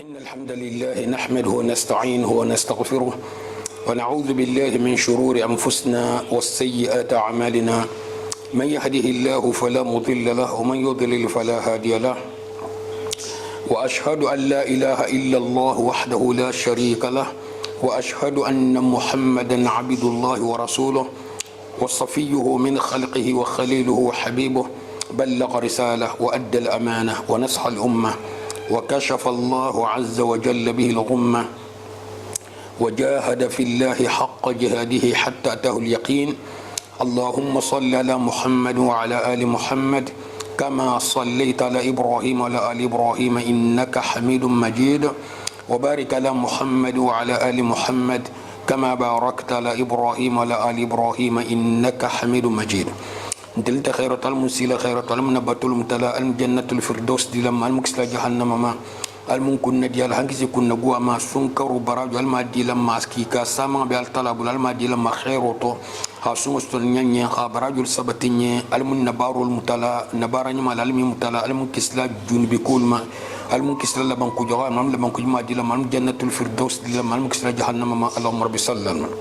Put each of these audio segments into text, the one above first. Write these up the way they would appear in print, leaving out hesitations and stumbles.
إن الحمد لله نحمده ونستعينه ونستغفره ونعوذ بالله من شرور أنفسنا والسيئات أعمالنا من يهده الله فلا مضل له ومن يضلل فلا هادي له وأشهد أن لا إله إلا الله وحده لا شريك له وأشهد أن محمدا عبد الله ورسوله وصفيه من خلقه وخليله وحبيبه بلغ رسالة وأدى الأمانة ونصح الأمة وكشف الله عز وجل به الغمة وجاهد في الله حق جهاده حتى أتاه اليقين. اللهم صل على محمد وعلى آل محمد كما صليت على إبراهيم وعلى آل إبراهيم إنك حميد مجيد وبارك على محمد وعلى آل محمد كما باركت على إبراهيم وعلى آل إبراهيم إنك حميد مجيد. دلت خيرة المسيلة خيرة المنبت المتلا الجنة الفردوس دي لما المكسلا جهنم ما الممكن ندي الهنكسي كنا جوا ما سنكر براج المادي لما اسكيكا سما بالطلب المادي لما خيرته خاصم استنيا خبراج السبتيني المن نبار المتلا نبارني ما العلم المتلا المكسلا جون بكل ما المكسلا لبن كجوا ما لبن كجما دي لما الجنة الفردوس دي لما المكسلا جهنم ما اللهم رب صل على.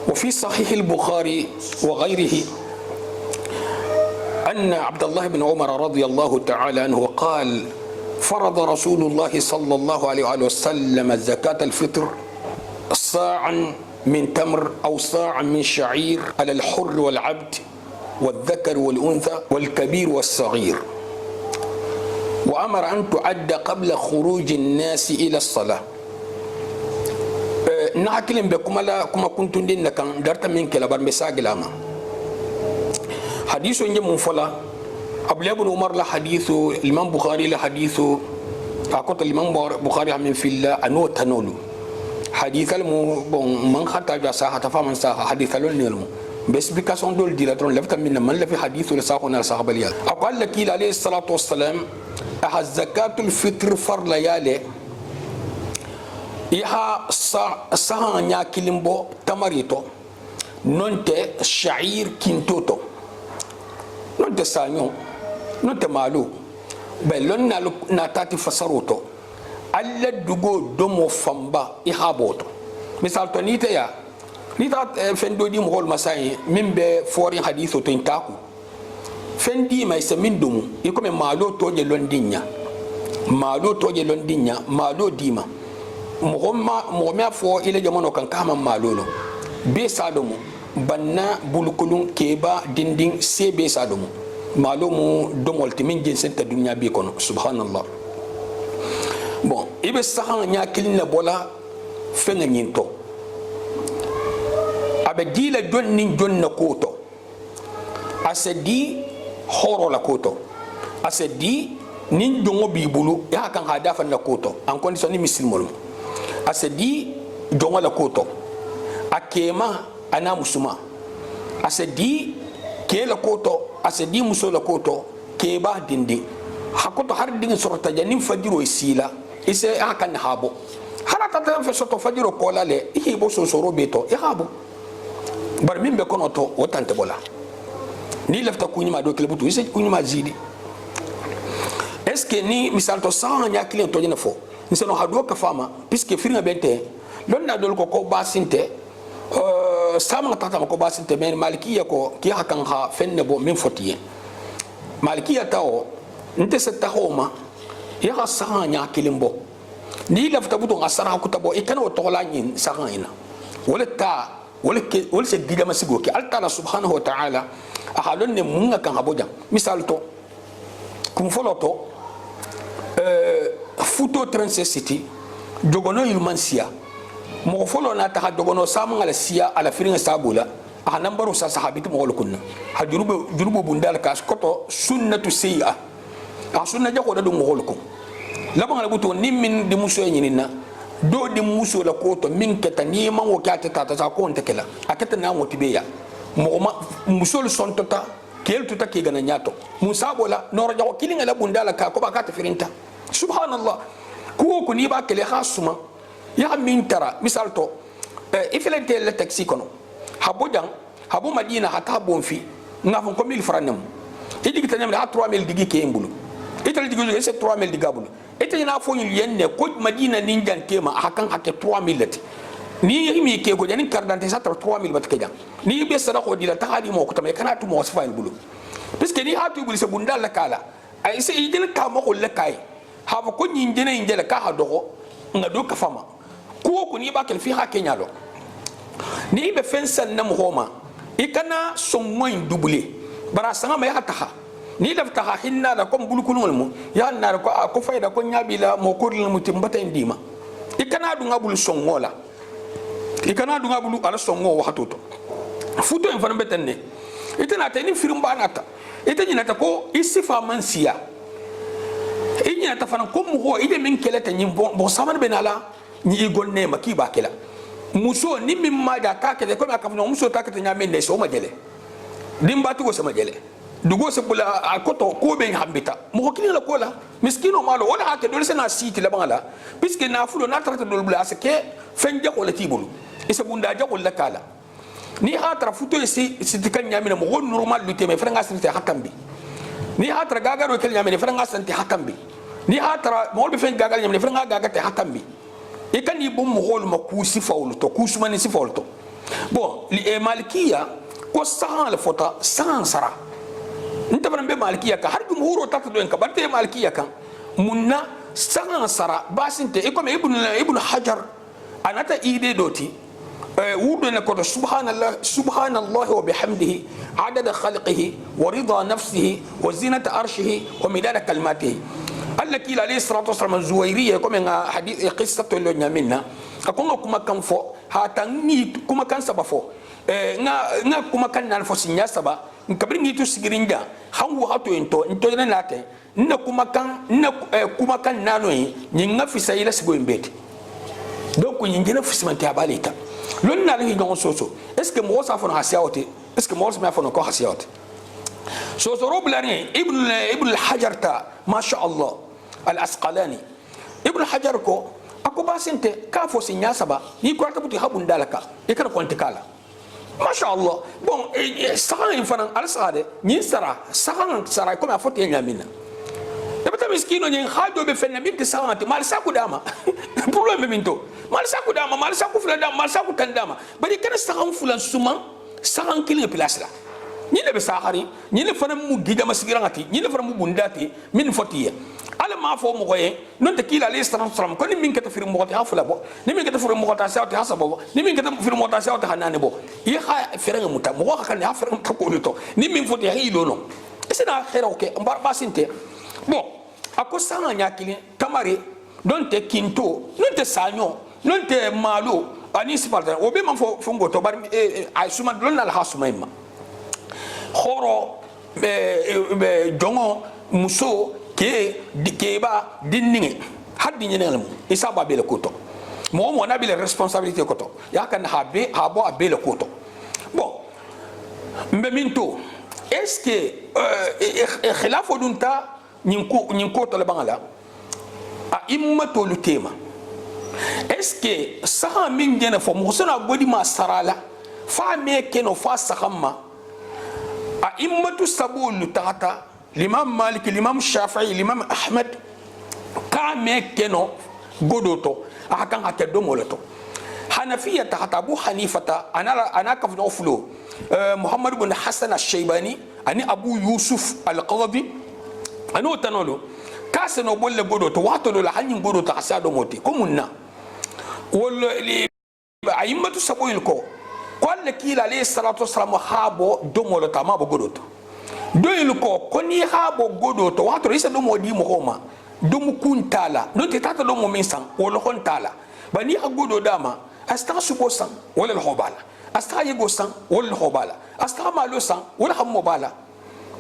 وفي صحيح البخاري وغيره أن عبد الله بن عمر رضي الله تعالى عنه قال فرض رسول الله صلى الله عليه وسلم زكاة الفطر صاعا من تمر أو صاعا من شعير على الحر والعبد والذكر والأنثى والكبير والصغير وأمر أن تعد قبل خروج الناس إلى الصلاة. نحكلم بكم لا كما كنتم دين كان درت منك لبر مساجلما حديث ينجم فلا أبو بن عمر لا حديث الإمام بخاري لا حديث أقول الإمام بخاري من في الله أنو تنولو حديث من خطأ جسها تفهم سها حديث لون بس بكاسون دول ديلاتون لفت من في حديث لساقنا صاحب اليال أقول لك عليه الصلاة والسلام الزكاة الفطر فر ليالي إها سها نياكلمبو تماريتو نونت شعير كينتوتو نونت سانيو نونت مالو بلون ناتاتي فسروتو alla dugo domo famba ihaboto misal to nita ya nita fendo di mohol masai mimbe fori hadithu to intaku fendi mai se min dumu ikome malo to je londinya malo dima mohoma fo ile jamono kan kama malo no be sadomu banna bulukulun keba dinding se be sadomu malo mu domol timin jinsen ta dunya be kono subhanallah. Bon, ibe sahan nya kilina bola fenga nyinto abe dila jonni jonna koto asedi horo la koto asedi nin jongo bibulu ya kan hadafa na koto en condition ni muslimol asedi jongo la koto akema ana musuma asedi ke la koto asedi muso la koto ke ba dindi hakoto har dingin sorta janin fajiro isila ise akan habo halata ta fe soto fajiro kola le ihibo sosoro beto ihabo bar min be kono to wotante bola ni lefta kunyima do klebutu ise kunyima zidi est ce que ni misal to sa nya client to jena fo ni seno hado ka fama puisque firnga bente lonna dol ko basinte sama tata ko basinte men malikiya ko ki hakan ha fenne bo min fotiye malikiya tawo nte setta homa ya saha nya kilimbo ni lafta buto asara ko tabo e kana o tola nyin saha ina wala se diga masigo ki altala subhanahu wa ta'ala ahalon ne munga kan aboja misal to kum foloto futo transcity jogono ilmansia mo folo na ta jogono samu ala sia ala firinga sabula a nambaro sa sahabiti mo kunna ha jurubu bundal kas koto sunnatu sayya a sunna jako da dum mo ko laban ala buto ni min di muso nyinina do di muso la koto min keta ni man wo kata tata sa ko ntekela akata na motibeya mo muso le son tota kel tuta ke gana nyato musa bola noro jako kilinga la bundala ka ko bakata firinta subhanallah ko ni ba kele khasuma ya min tara misal to ifilente le taxi kono habojang habu madina hata bonfi ngafon ko 1000 francs nam idigi tanem la 3000 digi ke embulu ital digi c'est 3000 digabulu ite na fo yenne ko madina ninjan tema akan hakke 3000 ni mi ke ko janin carte sa 3000 bat ke jang ni be sara ko dila ta hadi mo ko tamay kana tu mo wasfa bulu puisque ni hatu bulu se bundal la kala ay se idil ka mo ko le kay ha ko nyin jene injele ka ha dogo nga do ka fama ko ni ba kel fi ha kenyalo ni be fensan nam homa ikana sommoy doublé bara sanga may hataha ni daf taha hinna da kom bulukulul mu ya na ko fayda ko nyabila mo ko dil mu timbata indima ikana du ngabul songola ikana du ngabulu ala songo wahatoto futo en fana betenne itana tani firimba nata itani ta ko isifa mansiya inya ta fana ko mu ho ide min kelata nyim bo saman benala ni igonne maki ba kela muso ni min ma da ka kele ko aka no muso ta ka tanya men ne so ma jele dimba tu go sama jele dugo se bula akoto ko be hambita mo kini la kola miskino malo wala hake dole sena siti la bangala puisque na fulo na trata dole bula se ke fenje ko la tibulu isa bunda ja ko la kala ni hatra futo isi sitika nyamina mo normal lu teme franga sinte hakambi ni hatra gagaro kel nyamina franga sante hakambi ni hatra mo be fen gagal nyamina franga gagate hakambi e kan ni bum mo ma kusi fawlu to kusmani si fawlu to bon li malikiya ko sahan la fota sahan sara nta fana be malikiya ka har jumhuro tata do en ka barte malikiya kan munna sahan sara basinte e comme ibn hajar anata ide doti ودنا كده سبحان الله وبحمده عدد خلقه ورضا نفسه وزينة عرشه ومداد كلماته قال لك عليه الصلاة والسلام الزويرية كما حديث قصة اللي نعملنا أكون كما كان فو هاتني كما كان سبا فو نا كما كان نالفوس نياسبا نكبر نيتو سجرينجا هو هاتو انتو ناتي نا كما كان نانوي نينا في سايلا سبوين بيت donc nyingena fusimanti abalika lon na li ngon soso est ce que mo sa fono hasiawte est ce que mo sa fono ko hasiawte so roblani ibn al-hajar ta ma sha Allah al-asqalani ibn al-hajar ko ako basinte ka fo sinya saba ni ko tabuti habun dalaka e kana konti kala ma sha Allah bon sahan fanan al-sade ni sahan sara ko ma fote nyamina dabata miskino nyen khado be fenna binti sawati mal saku dama problème minto mal saku dama mal saku fula dama mal saku tan dama bari kana sahan fulan suma sahan kilin place la ni le be sahari ni le fana mu gida masigirangati ni le fana mu bundati min fotiya ala ma fo mo goye non te kila alayhi salam ko ni min kata fir mo gota hafula bo ni min kata fir mo gota sawti hasabo ni min kata fir mo gota sawti hanane bo yi ha feranga muta mo ko kan ha feranga ta ko to ni min fotiya hilo no esena khira oke mbar basinte bon ako sanga nyakili tamari don te kinto non te sanyo non te malo ani sipalta obe man fo ngoto bar ay suma don la hasuma imma khoro be jongo muso ke dikeba dinninge haddi nyenel mu isa ba be le koto mo na be le responsabilité koto yakan habo abe le koto bon mbe minto est-ce que khilafo dunta nyinko to le bangala a immato lu tema est-ce que saha min jena fo mo sona godi ma sarala fa me keno fa sahamma a immatu sabul tata l'imam malik l'imam shafi'i l'imam ahmad ka me keno godoto a kan hakke do moloto hanafiya ta abu hanifata ana ka fdo fulo muhammad ibn hasan al-shaybani ani abu yusuf al-qadhi ano tanolo kase no bolle godoto wato la hanyin godoto asado moti komunna wala li ayimmatu saboyil ko kolle kila alayhi salatu wassalam habo domolo tama bo godoto doyil ko koni habo godoto wato isa do modi mo homa dum kuntala no te tata do mo minsan wala hontala bani agodo dama asta subo san wala hobala asta yego san wala hobala asta malo san wala hammo bala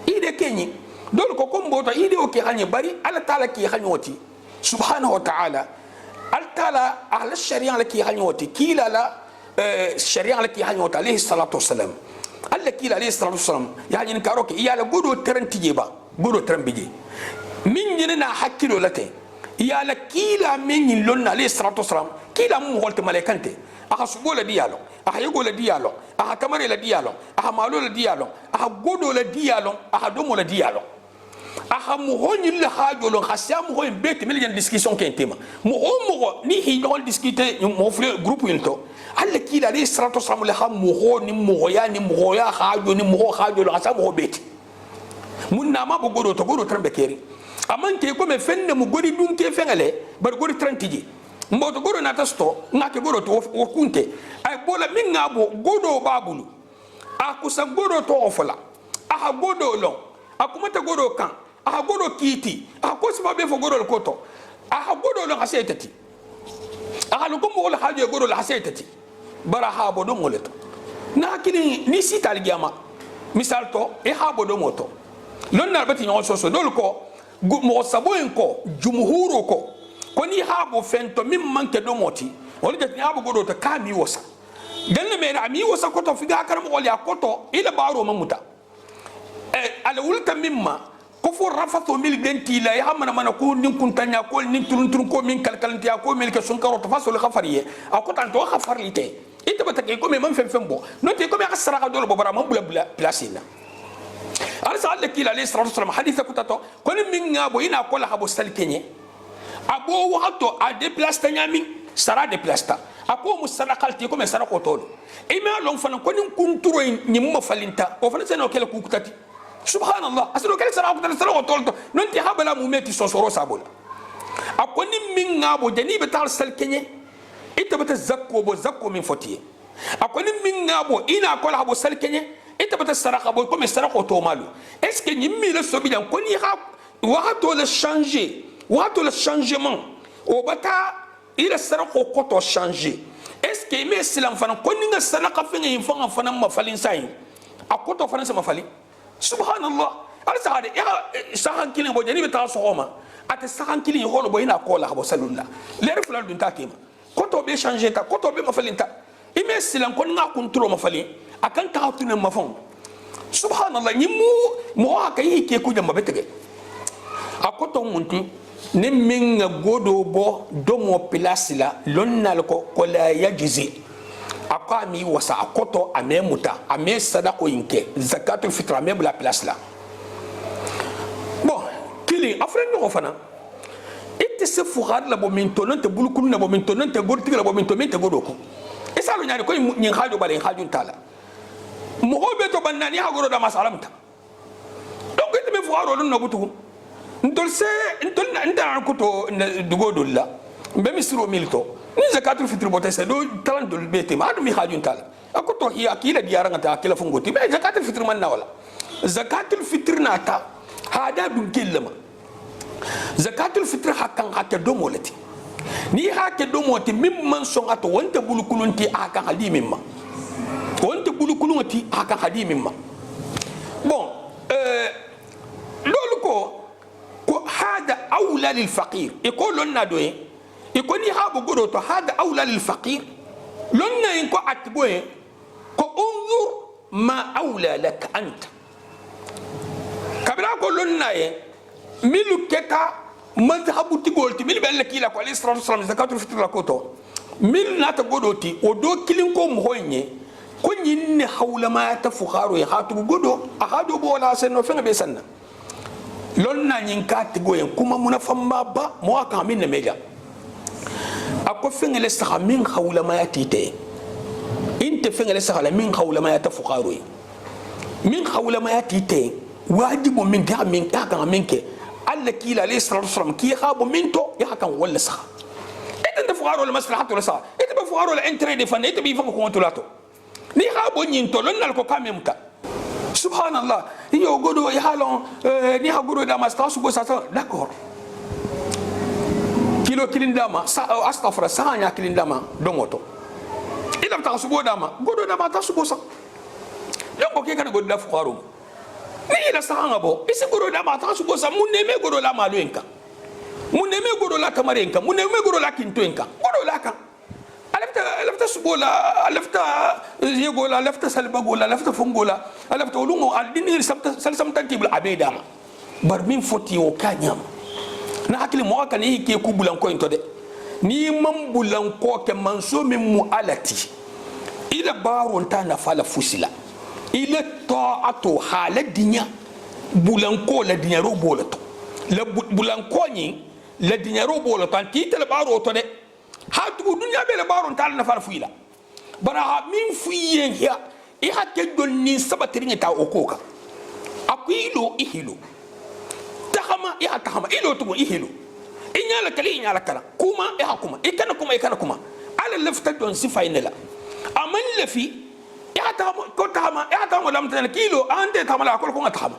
ide kenyi dole ko kombo to ide o ke hanye bari ala taala ki hanyoti subhanahu wa ta'ala al taala ala sharia la ki hanyoti kila la sharia la ki hanyoti alayhi salatu wassalam alla kila alayhi salatu wassalam yani karoke ya la godo terantije ba godo terambije min jina hakilo late ya la kila min lonna alayhi salatu wassalam kila mu holte malaikante aka subo la dialo aka yego la dialo aka kamare la dialo aka malo la dialo aka godo la dialo aka domo la dialo aha mo honi la hajo lo khasiam ho beti mel yan discussion ken tema mo ni hi no discuter mo frère groupe yinto alla kila ali salatu wasalam la mo honi mo ya ni mo ya hajo ni mo hajo lo khasiam ho beti mun na ma bo godo to godo trambe keri amante ko me fenne mo godi dun ke fengale bar godi 30 ji mbo to godo na tasto ngake godo to o kunte ay bola min ngabo godo babulu akusa godo to ofola aha godo lo akumata godo kan aha godo kiti aha ko sifa be fo godo l koto aha godo lo hasetati aha lo ko mo la hajo godo la hasetati bara ha bodo moleto na kini ni sital giama misal to e ha bodo moto lon na bati nyon soso dol ko mo sabo en ko jumhuro ko ni ha bo fento mim manke do moti wala jati ha bo godo to kami wosa ganna me na mi wosa ko to figa karam wala ya koto ila baro mamuta ala wulta mimma ko fo rafato mil denti la ya mana ko nin kuntanya ko nin turun ko min kalkalanti ko mil ke sun karo to fasol khafariye akotan to khafarlite ite batake ko me man fembo no te ko me asra dol bo bara man bula placina ala sa alla kila alayhi salatu wasalam haditha kutato ko min ngabo ina ko la habo salkenye abo wato a déplacer nyami sara déplacer ako musadakalti ko me sara ko tolo e me long fana ko nin kunturo ni mo falinta ko fana seno kele kukutati subhanallah asino kele sara ko sara ko tolo non ti habala mu meti sosoro sabola ako ni min ngabo jani be tal salkenye ita bata zakko min fotiye ako ni min ngabo ina ko la habo salkenye ita bata sara ko me sara ko to malu est ce que ni mi le sobi dan ko ni ha wato le changer wato le changement o bata ila sara ko koto changer est ce que me silam fana ko ni nga sara ka fenga yin fanga fana ma falin sai akoto fana sama fali subhanallah ala sahade ya sahan kilin bo jani be ta sooma ate sahan kilin holo bo ina ko la habo salunna leer fulal dun takema koto be changer ta koto be ma falin ta ime silam ko nga control ma falin akan ta hatuna ma fon subhanallah ni mo akayi ke ku jamba betege akoto muntu ni min godo bo domo place la lonnal ko la yajzi akami wasa akoto amemuta ame sadako inke zakatul fitra me la place la bon kili afren no fana itte se fugar la bo min tonante bulukun na bo min tonante gortiga la bo min tonante godoko esalo nyaani ko nyin hajo bale hajo tala mo hobe to banani ha goro da masalamta donc itte me fugar no butu ndolse ndolna ndara kuto dugodolla mbe misro milto ni zakatul fitr botese do talan dol bete ma adumi hajun tala akoto hi akila diara ngata akila fungoti be zakatul fitr man nawala zakatul fitr nata hada dum gellama zakatul fitr hakan hakke domolati ni hakke domoti mimman songato wonte bulukulunti aka hadi mimma wonte bulukulunti aka hadi mimma bon lolu ko هذا أولى للفقير يقول لنا دوين يقول لي هابو قروتو هذا أولى للفقير لنا ينكو أتبوين كو انظر ما أولى لك أنت كبيرا يقول لنا ملو كتا مذهب تقولتي ملو بأن لك إلا عليه الصلاة والسلام زكاة الفطر لكوتو ملو ناتا قروتي ودو كلنكو مهويني كون ين حول ما يتفخارو يخاطب قدو أخادو بولا سنو فين بيسنة lonna nyinka tigoyen kuma muna famba ba mo aka min ne meja ako fengele saha min khawla ma yatite inte fengele saha min khawla ma yatafuqaru min khawla ma yatite wajibu min ga min ka kan minke alla kila alayhi salatu wasalam ki khabo minto ya kan wala saha ita tafuqaru al maslahatu saha ita bafuqaru al intérêt de fan ita bi fa ko tulato ni khabo nyinto lonna ko kamemta subhanallah iyo godo ya halon ni ha godo da masta su go sa d'accord kilo kilindama sa astaghfir sa nya kilindama domoto ila ta su go dama godo da mata su go sa yo ko ke kan godo da fuqaru ni ila sa ngabo isi godo da mata su go sa mun ne me godo la maluenka mun ne me godo la kamarenka mun ne me godo la kintoenka godo la kan alafta subola alafta yegola alafta salbagola alafta fungola alafta ulungo aldini salsam tantibul abedama bar min foti o kanyam na hakili mo akani ke ku bulan ko into de ni man bulan ko ke manso min mu alati ila baron ta na fala fusila ila ta'atu haladinya bulanko la dinero bolato la bulanko ni la dinero bolato anti tel baro to de hatu dunya be la baro tal na farfuila bara ha min fuyen ya e hakke don ni sabatiri ta okoka akuilo ihilo tahama ya tahama ilo to ihilo inyala kala kuma e hakuma e kana kuma ala lafta don sifainela aman lafi ya tahama lam tan kilo ande tamala akol ko tahama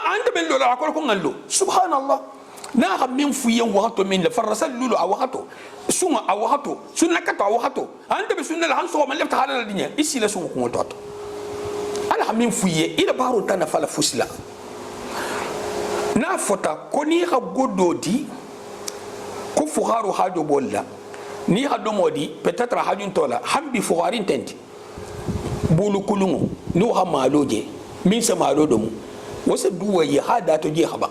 ande ben lo akol ko ngallo subhanallah na ha min fuyen wato min la farasal lulu awato sunga awato sunna kata awato ande be sunna han so man lafta halala dinya isi la sunga ko toto ala min fuye ila baro tan fala fusla na fota ko ni ha gododi ko fuharu hajo bolla ni ha do modi peut-être hajun tola hambi fuharin tenti bulu kulungu no ha maloje min sa malodo mu wasa duwa ya hada to je haba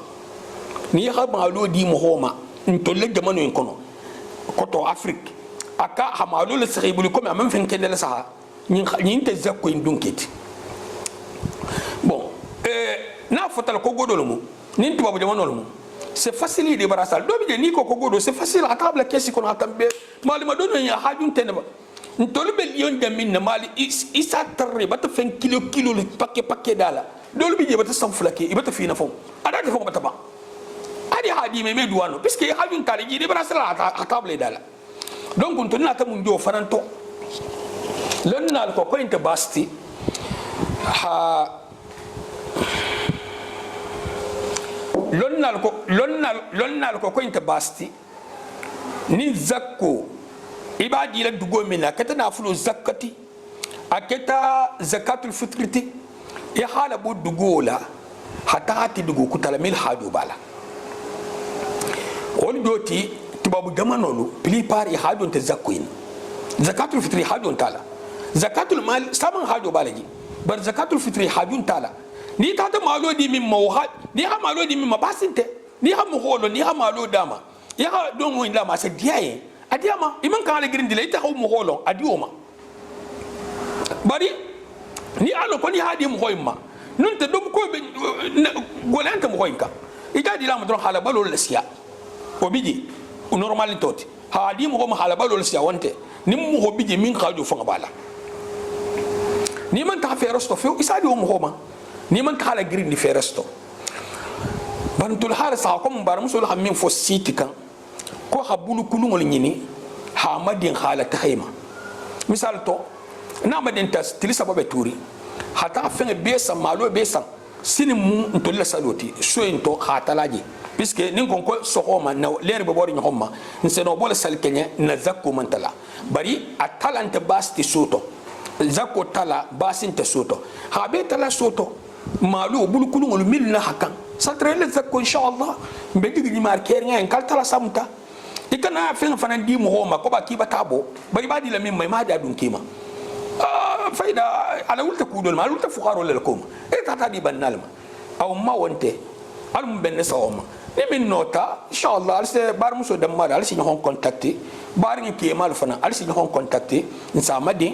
ni ha malodi mo homa ntolle jamano en kono koto afrique aka ha malol sahibul ko am fen kendela saha nyin te zakko indunketi bon na fota ko godolo mu nin tubabu jamano mu c'est facile de barasal do bi ni ko godo c'est facile à table kesi kono atambe malima do ya hajun teneba ntolu be lion de min na mali isa tarre bata fen kilo le paquet dala dolu bi je bata sanfulake ibata fina fom ada ta fom bata ba adi hadi me duwano puisque hajun tali de barasal à table dala donc on tonna ta mun jo faranto lonna ko inte basti ha lonnal ko inte basti ni zakko ibadi la dugo mina kata na fulo zakati aketa zakatul fitriti ya hala bu dugola hata hati dugo kutala mil hadu bala on doti tubabu damanolu pli pari hadu te zakoin zakatul fitri hadu tala zakatul mal saman hadu balaji bar zakatul fitri hadu tala ni tata malo di min mawha ni ha malo di min mabasinte ni ha muholo ni ha malo dama ya ha dongo ila ma se diaye adiama iman kan ale grindile ita ho muholo adioma bari ni alo ko ni ha di muhoyma nun te dum ko golanta muhoyka ita di la mo don hala balo lesiya obiji normal toti ha di mo hala balo lesiya wonte ni mo hobiji min khaju fanga bala ni man ta fe resto fe isa di mo homa ni man kala green di feresto bantul har sa ko bar musul ha min fo siti kan ko ha bulu kulungol nyini ha madin khala tahima misal to na madin tas tilisa babe turi hata fenge besa malo besa sini mu to la saloti so into khatalaji puisque nin kon ko so homa na leer be bori nyoma nseno bola sal kenya na zakko mantala bari atalante basti soto zakko tala basinte soto ha be tala soto malu bulu kulungol milna hakan satrele zakko inshallah be digi ni marker ngen kal tala samta ikana fen fanan di mo homa ko ba ki batabo bari badi la min may ma da dun kima faida ala wulta kudol ma wulta fuqaro lel kom e tata di banalma aw ma wonte alum ben sawma ni min nota inshallah al se bar muso damma al si hon contacter bar ni ki mal fana al si hon contacter insama di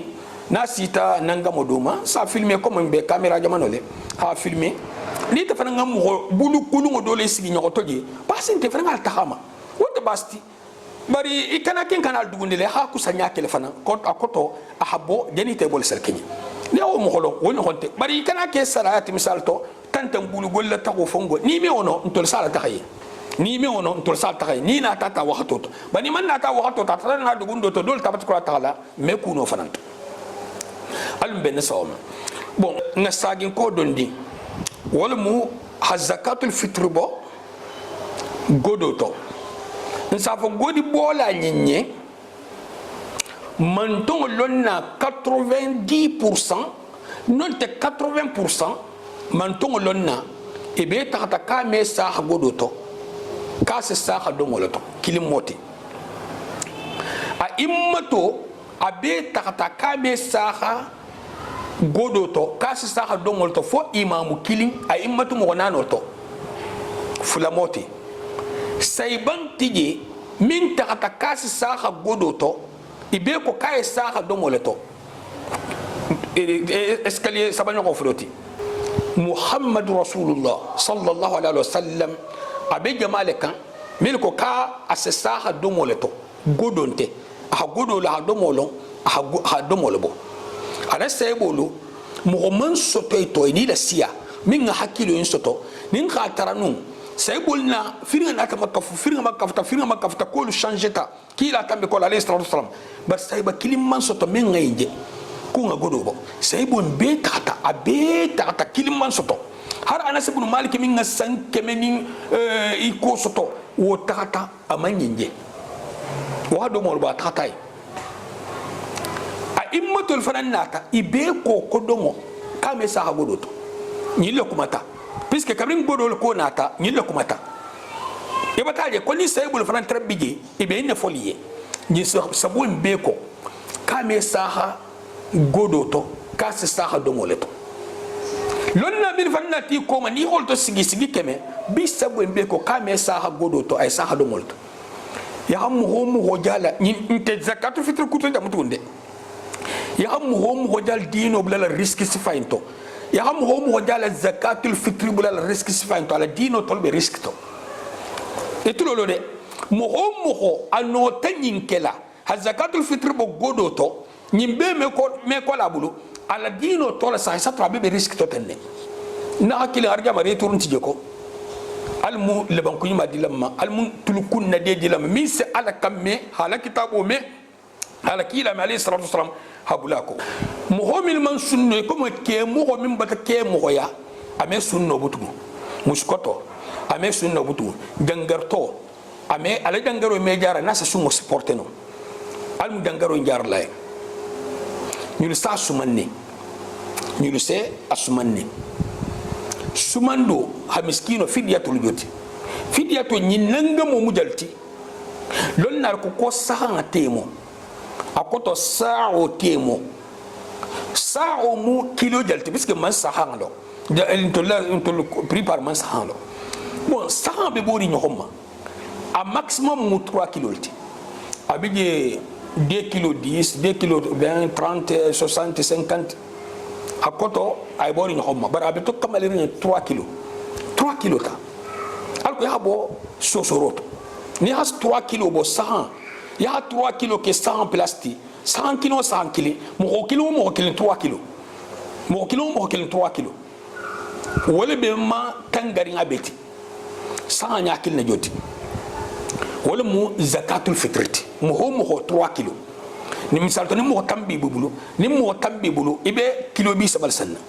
na sita nanga moduma sa filmer comme be caméra jamanole ha filmer ni ta fana ngam bulu kulungo dole sigi nyoto je pasinte fana al tahama wonde basti bari ikana ken kanal dugundele ha ku sanya kele fana ko akoto ahabo jenite bol selkeni ne o mo holo woni honte bari ikana ke salati misal to tantam bulu golla tago fongo ni me ono ntol sala taxay ni me ono ntol sala taxay ni na tata waxato to bani man na ta waxato ta tan na dugundo to dol tabat ko taala me kuno fananta alum ben sawma bon na sagin ko dondi wala mu hazakatul fitr bo godoto nsafo godi bola nyenye manton lonna 90% non te 80% manton lonna e be takata ka me sa godoto ka se sa dongoloto kilimoti a immato abe takata ka me sa godoto ka se sa dongoloto fo imamu kilim a immatu mo nanoto fulamoti sayban tije min takata kasi saha godoto ibe ko kay saha domoleto escalier sabanyo ko froti muhammad rasulullah sallallahu alaihi wasallam abe jamale kan mil ko ka asesa ha domoleto godonte ha godola ha domolo ha domolbo ala sebolo mo man soto to ni la sia min hakilo in soto nin ka taranu sebulna firinga nata makafu firinga makafu ko lu changeta kila tambe ko alayhi salatu wasalam bar sayba kilim man soto min ngayje ko nga godobo sebon be tata kilim man soto har anas ibn malik min ngasan kemeni iko soto wo tata amanyinje wa do mo ba tata a immatul fanannata ibe ko kodomo kame sa hagodoto nyille kumata puisque kabrin godol ko nata nyille kumata e bataje ko ni saybul fanan trabije ibe ne foliye ni sabul be ko kame sa godoto kasi sa domoleto lonna bil fannati ko mani holto sigi keme bi sabul be ko kame sa godoto ay sa domoleto ya hamu homu hojala ni inte zakatu fitr kutu da mutunde ya hamu homu hojal dino bla risque sifainto ya hamu homu hojala zakatul fitr bla risque sifainto ala dino tolbe risque to etulolo de mo homu ho anota nyinkela ha zakatul fitr bo godoto nyimbe me ko la bulu ala dino tola sa trabe be risque to tenne na hakili arja mari turunti jeko almu leban ko yima dilamma almu tulukun na de dilamma mi se ala kamme hala kitabo me hala kila ma alayhi salatu wasalam habulako muhamil man sunno ko mo ke mo min bata ke mo ya ame sunno butu muskoto ame sunno butu dangarto ame ala dangaro me jara nasa sunno supporteno almu dangaro jar lay ñu sa sumanni ñu se asumanni sumando ha miskino fidyatul joti fidyato nyinanga mo mujalti lon nar ko saha temo akoto sa'o temo sa'o mu kilo jalti puisque man saha lo into prépare man saha lo bon saha be bori nyoma a maximum mu 3 kilo ti abije 2 kilo 10 2 kilo 20 30 60 50 akoto ay bori nyoma bara be to kamale 3 kilo ta alko ya bo sosoroto ni has 3 kilo bo saha ya 3 kilo ke 100 plastique 100 kilo 100 kilo mo kilo 3 kilo mo kilo 3 kilo wala be ma tangari ngabeti 100 nya kilo na joti wala mu zakatul fitrati mo 3 kilo ni misal to ni mo tambi bulu ibe kilo bi sabal sanna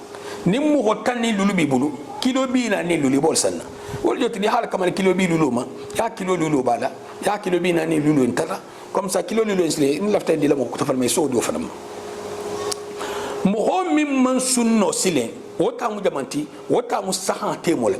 ni mo tanni lulu bi bulu kilo bi na ni lulu bol sanna wala joti ni hal kamane kilo bi lulu ma ya kilo lulu bala ya kilo bi na ni lulu intala comme ça kilo lulu isle ni lafta di la mo ko tafal may so do fanam mo mim man sunno silen wota mu jamanti wota mu sahante mo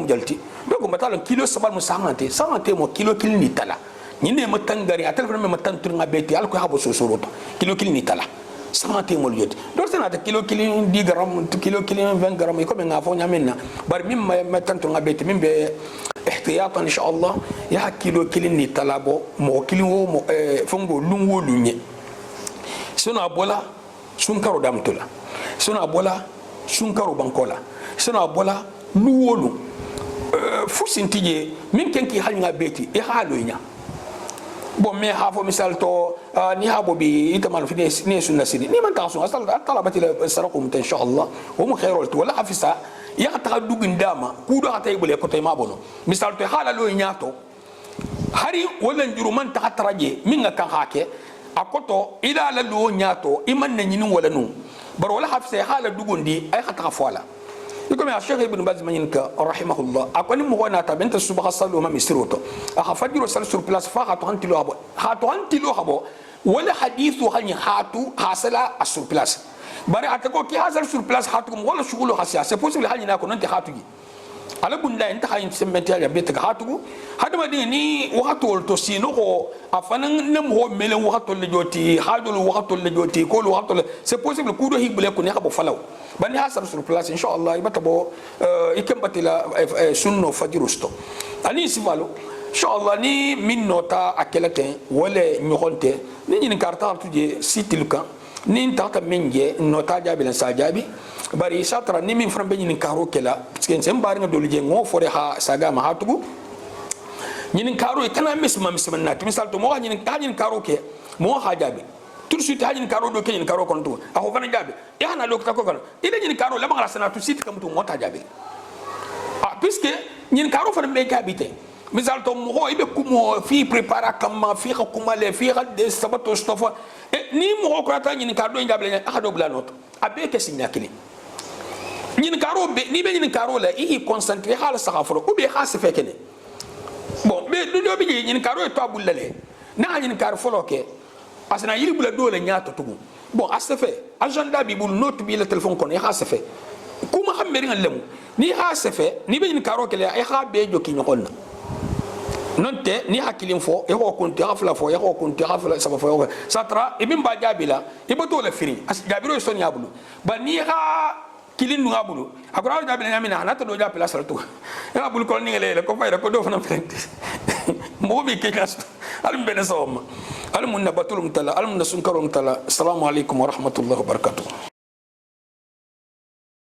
jalti do ko matala kilo sabal mu sahante mo kilo kilni tala ni ne matangari atal fa me matantur ngabeti al ko habo sosoroto kilo kilni tala sahante mo yoti do senata kilo kilin 10 gram kilo kilin 20 gram ko me ngafo nyamenna bar mim matantur ngabeti mim be احتياطا ان شاء الله يا كيلو كيلني تلابو مو كيلو مو فونغو لونغو لوني سنا بولا سونكارو دامتولا سنا بولا سونكارو بانكولا سنا بولا لوولو فوسنتيجي من كنكي حالنا بيتي اي حالوينا bon me hafo misal to ni habo bi itamal fi ne sunna sidi ni man tasu asal talabati sarakum in sha Allah wa mu khairul wala hafisa ya ta dugin dama ku do hata ibule ko tay mabono misal to hala lo nyato hari wala juruman ta taraje min ga kan hake akoto ila la lo nyato iman na nyinin wala nu bar wala hafisa hala dugundi ay hata fala يقول يا شيخ ابن باز منك رحمه الله اكون مغنا تبنت الصبح صلوا ما مسروته اخفجر سل سور بلاس فاتو انت لو هبو ولا حديث هني هاتو حاصل السور بلاس bari atako ki hasal sur place hatu wala shugulu hasiya c'est possible hali na ko nanti hatu gi ala bunda enta hayin sembenti ya beta hatu hadu madi ni waqtu to sino ko afanan nem ho mele waqtu le joti hadul waqtu le joti ko waqtu c'est possible ku do hibule ko ne habo falaw bani hasal sur place inshallah ibata bo ikem batila sunno fajirusto ani sivalo inshallah ni min nota akelate wala nyokonte ni ni karta tuje sitilka nin ta ka menje no ta jabi la sa jabi bari satra ni min frambe ni karo kela parce que sem bari ngol je ngo fore ha saga ma hatugo ni karo e kana misma na misal to mo ha ni karo ke mo ha jabi tout de suite ha ni karo do ke ni karo kon to a ko kana jabi ya na lo ta ko kana ile ni karo la ma sana tout de suite kam to mo ta jabi puisque ni karo fa be jabi te misal to mo ibe kumo fi prepara kama fi kuma le fi de sabato stofa ni mo ko ta ni karo jabi le ha do bla note abe ke signa kini ni karo be ni be ni karo la i concentré hal saxafro ou be khas fe kene bon be do be ni karo to abulale na ni karo folo ke asna yiri bula do le nyaato tugu bon asefe agenda bi bul note bi le téléphone kon ya asefe kuma xameri ngalemu ni asefe ni be ni karo ke le ay xa be joki ñokon nonte ni hakilim fo e ko kunti afla fo e ko kunti afla saba fo satra e bim ba jabila e bato la firi as jabiro so nyabulu ba ni ha kilin nu ngabulu akura jabila nyamina na to do jabila salatu e ngabulu ko ni ngele ko fayda ko do fana frente mo bi ke kas alim bene sawma alim mun nabatul mutala alim nasun karum tala assalamu alaikum wa rahmatullahi wa barakatuh